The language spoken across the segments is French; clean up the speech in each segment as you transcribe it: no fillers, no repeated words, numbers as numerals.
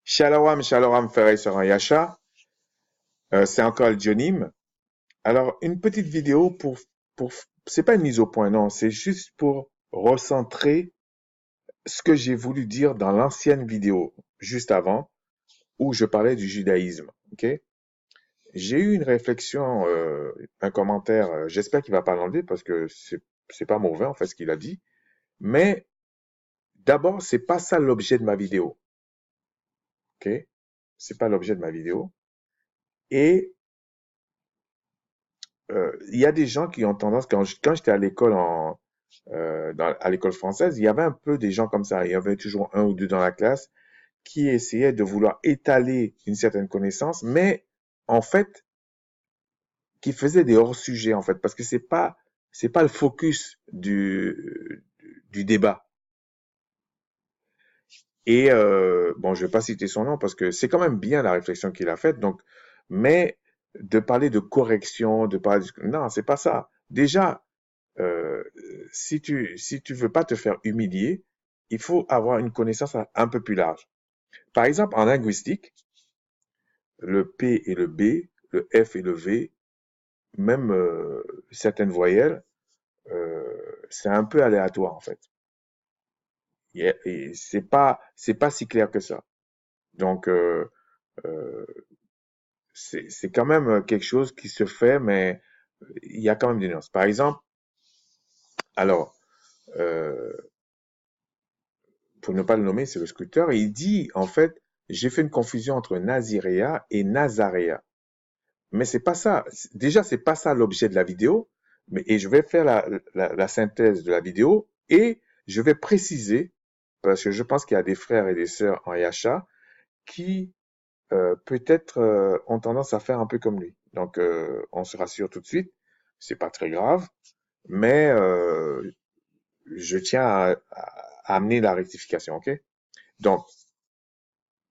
Shalom, frères et sœurs en Yasha. C'est encore le Dionim. Alors, une petite vidéo pour, c'est pas une mise au point, non, c'est juste pour recentrer ce que j'ai voulu dire dans l'ancienne vidéo, juste avant, où je parlais du judaïsme, ok? J'ai eu une réflexion, un commentaire, j'espère qu'il va pas l'enlever parce que c'est pas mauvais, en fait, ce qu'il a dit. Mais, d'abord, c'est pas ça l'objet de ma vidéo, ok? C'est pas l'objet de ma vidéo. Et il y a des gens qui ont tendance, quand j'étais à l'école à l'école française, il y avait un peu des gens comme ça. Il y avait toujours un ou deux dans la classe qui essayaient de vouloir étaler une certaine connaissance, mais en fait, qui faisaient des hors-sujets, en fait, parce que c'est pas le focus du débat. Et bon, je vais pas citer son nom parce que c'est quand même bien la réflexion qu'il a faite. Donc, mais de parler de correction, de parler non, c'est pas ça. Déjà, euh, si tu veux pas te faire humilier, il faut avoir une connaissance un peu plus large. Par exemple, en linguistique, le P et le B, le F et le V, même certaines voyelles, c'est un peu aléatoire en fait. Et c'est pas si clair que ça. Donc, euh, c'est quand même quelque chose qui se fait, mais il y a quand même des nuances. Par exemple, alors, euh, pour ne pas le nommer, c'est le sculpteur, il dit, en fait, j'ai fait une confusion entre Naziréa et Nazaréa. Mais c'est pas ça. Déjà, c'est pas ça l'objet de la vidéo. Et je vais faire la synthèse de la vidéo et je vais préciser, parce que je pense qu'il y a des frères et des sœurs en Yacha qui peut-être ont tendance à faire un peu comme lui. Donc, on se rassure tout de suite. C'est pas très grave, mais je tiens à amener la rectification, ok? Donc,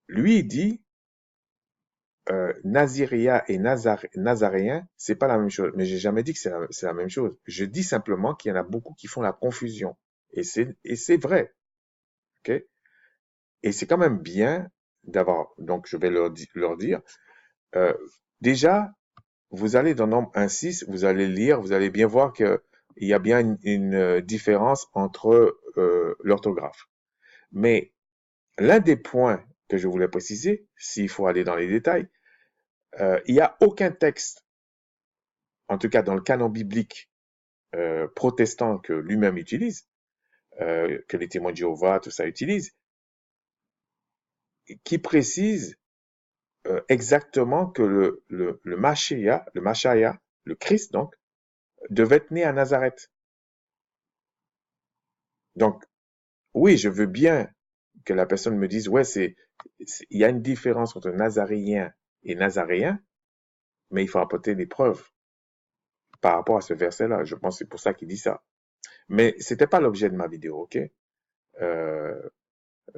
lui, il dit Naziréa et Nazaréen, c'est pas la même chose. Mais j'ai jamais dit que c'est la même chose. Je dis simplement qu'il y en a beaucoup qui font la confusion. Et c'est vrai. Ok? Et c'est quand même bien d'avoir. Donc, je vais leur dire. euh, déjà, vous allez dans Nombre 1,6, vous allez lire, vous allez bien voir qu'il y a bien une différence entre l'orthographe. Mais l'un des points que je voulais préciser, s'il faut aller dans les détails, il n'y a aucun texte, en tout cas dans le canon biblique protestant que lui-même utilise, que les témoins de Jéhovah, tout ça utilise, qui précise exactement que le Machia, le Christ donc, devait être né à Nazareth. Donc, oui, je veux bien que la personne me dise, ouais, il y a une différence entre Nazaréen et Nazaréen, mais il faut apporter des preuves par rapport à ce verset-là. Je pense que c'est pour ça qu'il dit ça. Mais c'était pas l'objet de ma vidéo, ok? Euh,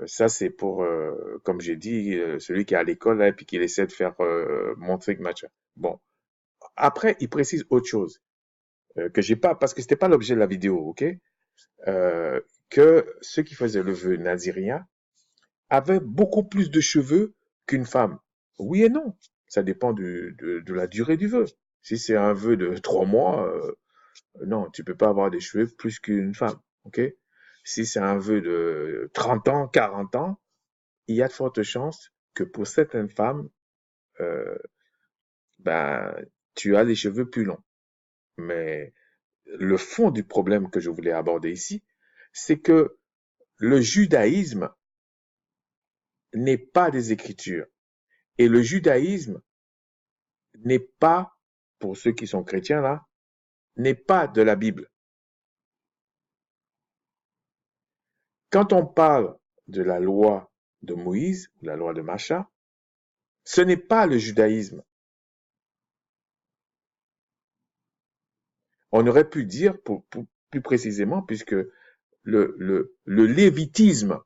Ça, c'est pour, comme j'ai dit, celui qui est à l'école là, et puis qui essaie de faire montrer que match. Bon. Après, il précise autre chose que j'ai pas, parce que c'était pas l'objet de la vidéo, ok? Euh, que ceux qui faisaient le vœu nazirien avaient beaucoup plus de cheveux qu'une femme. Oui et non. Ça dépend de la durée du vœu. Si c'est un vœu de 3 mois, non, tu peux pas avoir des cheveux plus qu'une femme, ok? Si c'est un vœu de 30 ans, 40 ans, il y a de fortes chances que pour certaines femmes, euh, ben, tu as les cheveux plus longs. Mais le fond du problème que je voulais aborder ici, c'est que le judaïsme n'est pas des Écritures. Et le judaïsme n'est pas, pour ceux qui sont chrétiens là, n'est pas de la Bible. Quand on parle de la loi de Moïse, la loi de Macha, ce n'est pas le judaïsme. On aurait pu dire, plus précisément, puisque le lévitisme,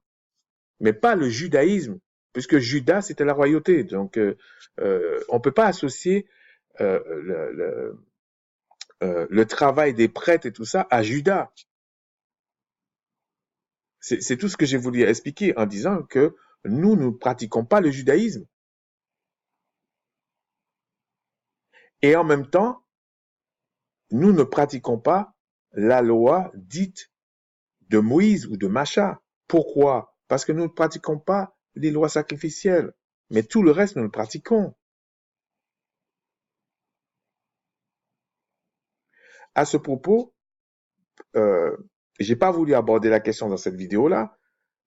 mais pas le judaïsme, puisque Juda, c'était la royauté. Donc, on ne peut pas associer euh, le, le, le travail des prêtres et tout ça à Juda. C'est tout ce que j'ai voulu expliquer en disant que nous ne pratiquons pas le judaïsme. Et en même temps, nous ne pratiquons pas la loi dite de Moïse ou de Macha. Pourquoi? Parce que nous ne pratiquons pas les lois sacrificielles. Mais tout le reste, nous le pratiquons. À ce propos, euh, j'ai pas voulu aborder la question dans cette vidéo-là,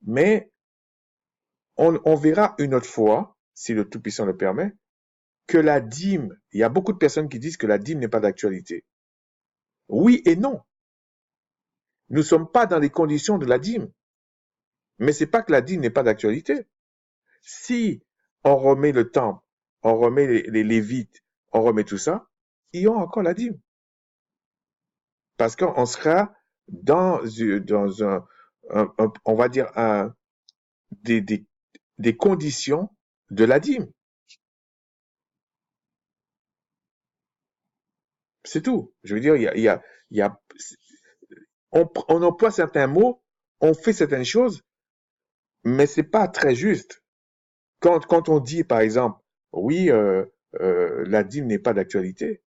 mais on verra une autre fois, si le Tout-Puissant le permet, que la dîme, il y a beaucoup de personnes qui disent que la dîme n'est pas d'actualité. Oui et non. Nous ne sommes pas dans les conditions de la dîme. Mais c'est pas que la dîme n'est pas d'actualité. Si on remet le temple, on remet les Lévites, on remet tout ça, il y aura encore la dîme. Parce qu'on sera dans on va dire, des, des, des conditions de la dîme. C'est tout. Je veux dire, il y a, on emploie certains mots, on fait certaines choses, mais c'est pas très juste. Quand on dit, par exemple, oui, la dîme n'est pas d'actualité,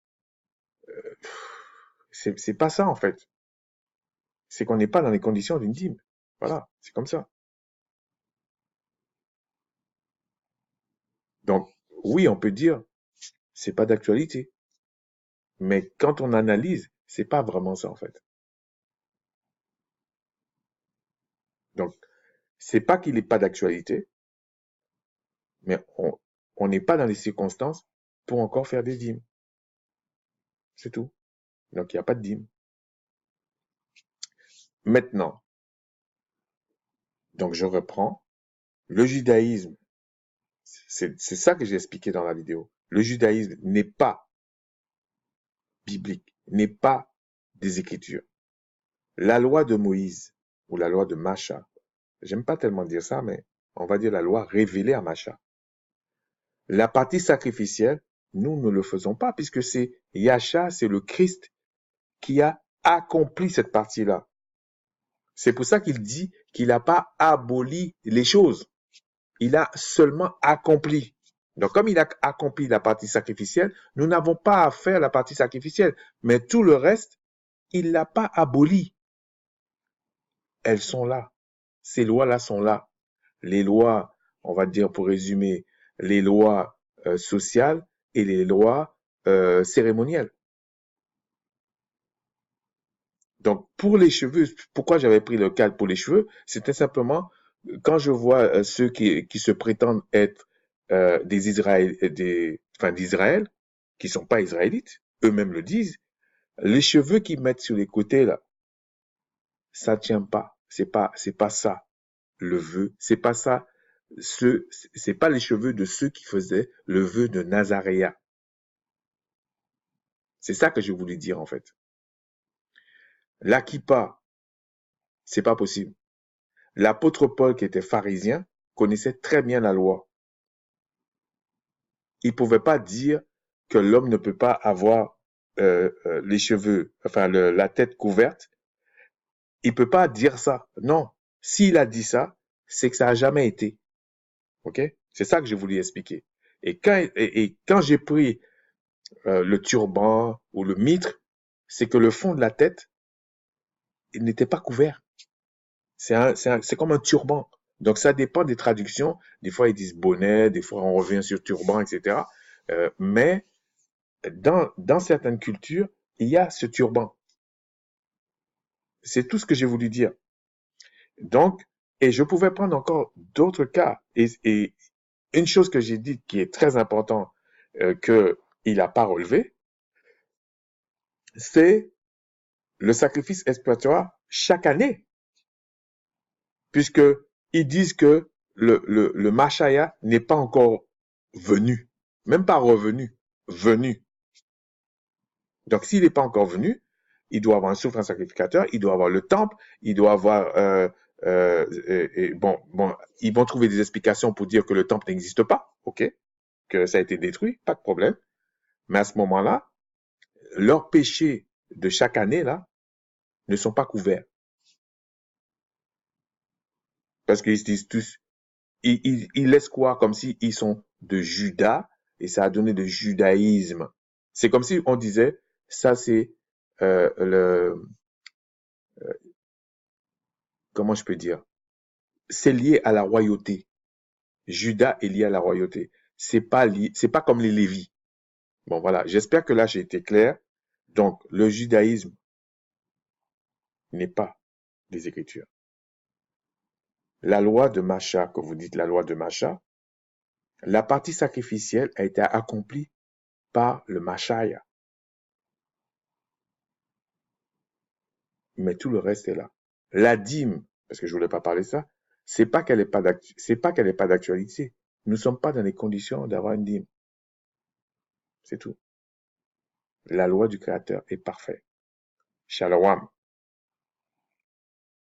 c'est pas ça en fait. C'est qu'on n'est pas dans les conditions d'une dîme. Voilà, c'est comme ça. Donc, oui, on peut dire, c'est pas d'actualité. Mais quand on analyse, c'est pas vraiment ça en fait. Donc, c'est pas qu'il n'est pas d'actualité, mais on n'est pas dans les circonstances pour encore faire des dîmes. C'est tout. Donc, il n'y a pas de dîme. Maintenant, donc je reprends. Le judaïsme, c'est ça que j'ai expliqué dans la vidéo. Le judaïsme n'est pas biblique, n'est pas des Écritures. La loi de Moïse ou la loi de Macha, j'aime pas tellement dire ça, mais on va dire la loi révélée à Macha. La partie sacrificielle, nous ne le faisons pas puisque c'est Yahcha, c'est le Christ qui a accompli cette partie-là. C'est pour ça qu'il dit qu'il n'a pas aboli les choses. Il a seulement accompli. Donc, comme il a accompli la partie sacrificielle, nous n'avons pas à faire la partie sacrificielle. Mais tout le reste, il l'a pas aboli. Elles sont là. Ces lois-là sont là. Les lois, on va dire pour résumer, les lois sociales et les lois cérémonielles. Donc, pour les cheveux, pourquoi j'avais pris le cas pour les cheveux, c'était simplement quand je vois ceux qui se prétendent être enfin, d'Israël, qui sont pas israélites, eux-mêmes le disent, les cheveux qu'ils mettent sur les côtés là, ça tient pas. C'est pas ça le vœu. C'est pas ça. C'est pas les cheveux de ceux qui faisaient le vœu de Nazaréa. C'est ça que je voulais dire en fait. La kippa, c'est pas possible. L'apôtre Paul, qui était pharisien, connaissait très bien la loi. Il ne pouvait pas dire que l'homme ne peut pas avoir les cheveux, enfin la tête couverte. Il ne peut pas dire ça. Non. S'il a dit ça, c'est que ça n'a jamais été. OK? C'est ça que je voulais expliquer. Et quand j'ai pris le turban ou le mitre, c'est que le fond de la tête, il n'était pas couvert. C'est comme un turban. Donc, ça dépend des traductions. Des fois, ils disent bonnet, des fois, on revient sur turban, etc. Mais dans certaines cultures, il y a ce turban. C'est tout ce que j'ai voulu dire. Donc, et je pouvais prendre encore d'autres cas. Et une chose que j'ai dit qui est très importante, qu'il n'a pas relevé, c'est le sacrifice expiatoire chaque année. Puisque ils disent que le Machaya n'est pas encore venu, même pas revenu, venu. Donc s'il n'est pas encore venu, il doit avoir un souffrant sacrificateur, il doit avoir le temple, il doit avoir bon, ils vont trouver des explications pour dire que le temple n'existe pas, ok, que ça a été détruit, pas de problème. Mais à ce moment-là, leurs péchés de chaque année là ne sont pas couverts parce qu'ils se disent tous ils laissent croire comme si ils sont de Juda et ça a donné de judaïsme. C'est comme si on disait, ça c'est le, comment je peux dire, c'est lié à la royauté. Juda est lié à la royauté. C'est pas comme les Lévites. Bon voilà, j'espère que là j'ai été clair. Donc le judaïsme n'est pas des Écritures. La loi de Macha, que vous dites la loi de Macha, la partie sacrificielle a été accomplie par le Machaya, mais tout le reste est là. La dîme, parce que je voulais pas parler de ça, c'est pas qu'elle est pas d'actualité. Nous ne sommes pas dans les conditions d'avoir une dîme. C'est tout. La loi du Créateur est parfaite. Shalom.